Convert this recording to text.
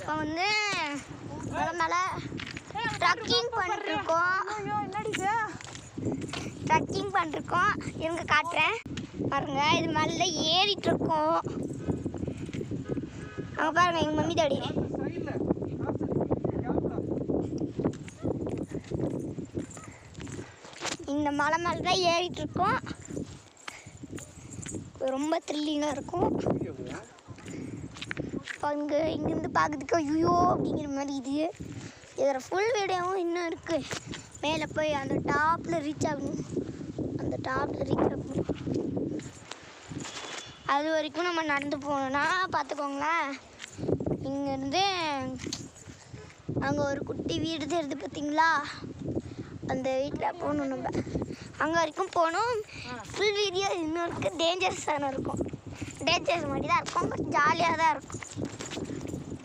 இப்போ வந்து மலை மேலே ட்ரக்கிங் பண்ணிருக்கோம். இருங்க காட்டுறேன் பாருங்க. இது மேலே ஏறிட்டு இருக்கோம். அங்கே பாருங்க எங்கள் மம்மி தாடி. இந்த மலை மேலே தான் ஏறிட்டு இருக்கோம். ரொம்ப த்ரில்லிங்காக இருக்கும். இப்போ இங்கேருந்து பார்க்கறதுக்கு ஐயோ அப்படிங்கிற மாதிரி இது. இதில் ஃபுல் வீடியோவும் இன்னும் இருக்குது. மேலே போய் அந்த டாப்பில் ரீச் ஆகணும். அது வரைக்கும் நம்ம நடந்து போகணுன்னா பார்த்துக்கோங்களேன். இங்கேருந்து அங்கே ஒரு குட்டி வீடு தெரியுது பார்த்தீங்களா, அந்த வீட்டில் போகணும். நம்ம அங்கே வரைக்கும் போகணும். ஃபுல் வீடியோ இன்னும் இருக்குது. டேஞ்சரஸான இருக்கும். டேஞ்சரஸ் மாதிரி தான் இருக்கும், பட் ஜாலியாக தான் இருக்கும்.